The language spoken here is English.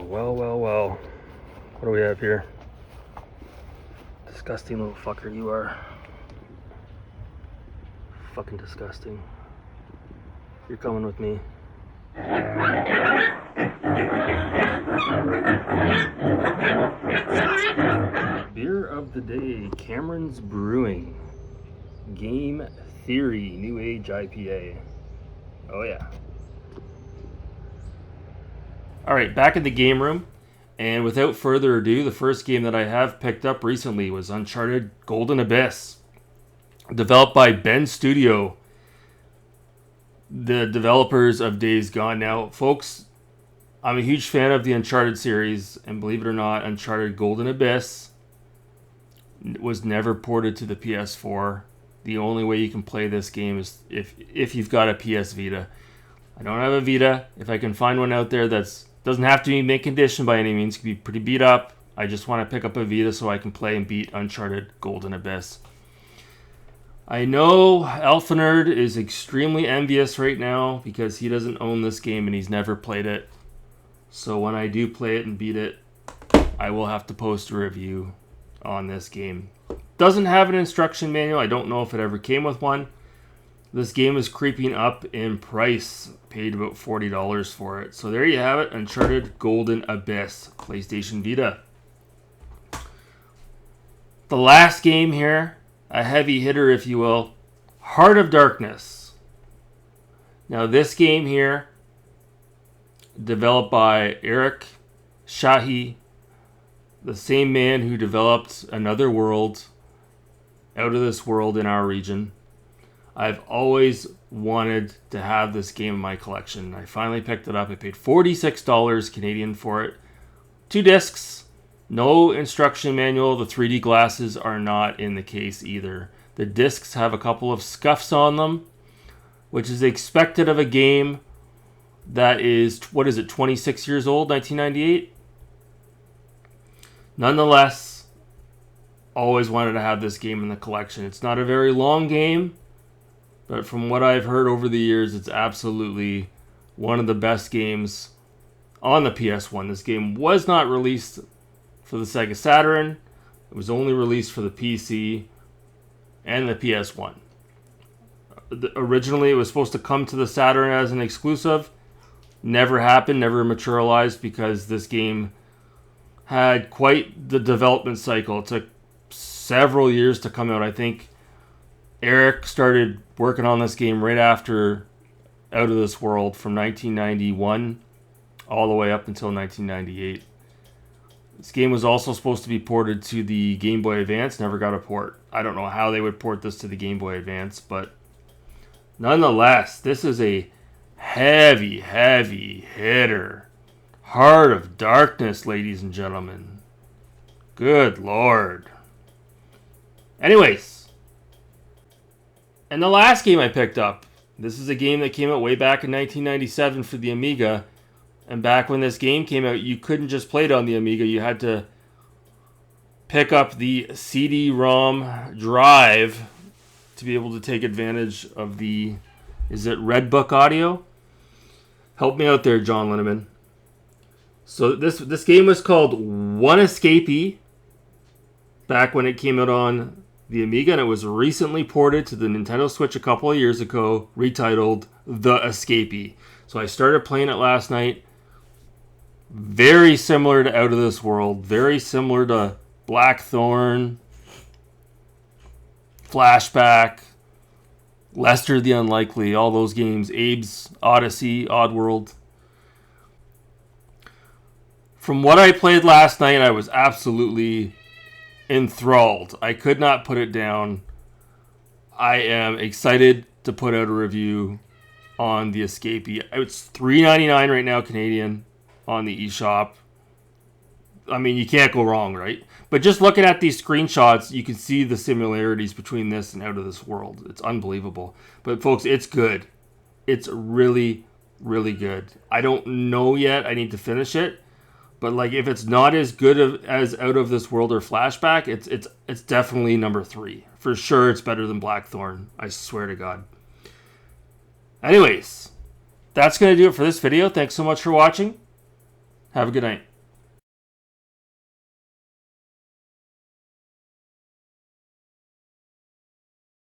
Well. What do we have here? Disgusting little fucker you are. Fucking disgusting. You're coming with me. Beer of the day, Cameron's Brewing. Game Theory New Age IPA. Oh yeah. Alright, back in the game room. And without further ado, the first game that I have picked up recently was Uncharted Golden Abyss. Developed by Bend Studio, the developers of Days Gone. Now, folks, I'm a huge fan of the Uncharted series, and believe it or not, Uncharted Golden Abyss was never ported to the PS4. The only way you can play this game is if you've got a PS Vita. I don't have a Vita. If I can find one out there that's doesn't have to be mint condition by any means, it can be pretty beat up. I just want to pick up a Vita so I can play and beat Uncharted Golden Abyss. I know Alphanerd is extremely envious right now because he doesn't own this game and he's never played it. So when I do play it and beat it, I will have to post a review on this game. Doesn't have an instruction manual. I don't know if it ever came with one. This game is creeping up in price. Paid about $40 for it. So there you have it. Uncharted Golden Abyss. PlayStation Vita. The last game here. A heavy hitter, if you will. Heart of Darkness. Now this game here, developed by Eric Shahi, the same man who developed Another World, Out of This World in our region. I've always wanted to have this game in my collection. I finally picked it up. I paid $46 Canadian for it. 2 discs. No instruction manual. The 3D glasses are not in the case either. The discs have a couple of scuffs on them, which is expected of a game that is, 26 years old, 1998? Nonetheless, always wanted to have this game in the collection. It's not a very long game, but from what I've heard over the years, it's absolutely one of the best games on the PS1. This game was not released for the Sega Saturn. It was only released for the PC and the PS1. Originally, it was supposed to come to the Saturn as an exclusive. Never happened, never materialized because this game had quite the development cycle. It took several years to come out. I think Eric started working on this game right after Out of This World from 1991 all the way up until 1998. This game was also supposed to be ported to the Game Boy Advance, never got a port. I don't know how they would port this to the Game Boy Advance, but nonetheless, this is a heavy hitter. Heart of Darkness, ladies and gentlemen. Good Lord. Anyways, and the last game I picked up, this is a game that came out way back in 1997 for the Amiga. And back when this game came out, you couldn't just play it on the Amiga. You had to pick up the CD-ROM drive to be able to take advantage of the, is it Red Book Audio? Help me out there, John Linneman. So this game was called One Escapee back when it came out on the Amiga, and it was recently ported to the Nintendo Switch a couple of years ago, retitled The Escapee. So I started playing it last night. Very similar to Out of This World, very similar to Blackthorn, Flashback, Lester the Unlikely, all those games, Abe's Odyssey, Oddworld. From what I played last night, I was absolutely enthralled. I could not put it down. I am excited to put out a review on The Escapee. It's $3.99 right now, Canadian, on the eShop. I mean, you can't go wrong, right? But just looking at these screenshots, you can see the similarities between this and Out of This World. It's unbelievable. But folks, it's good. It's really, really good. I don't know yet. I need to finish it. But like, if it's not as good as Out of This World or Flashback, it's definitely number 3. For sure, it's better than Blackthorn. I swear to God. Anyways, that's going to do it for this video. Thanks so much for watching. Have a good night.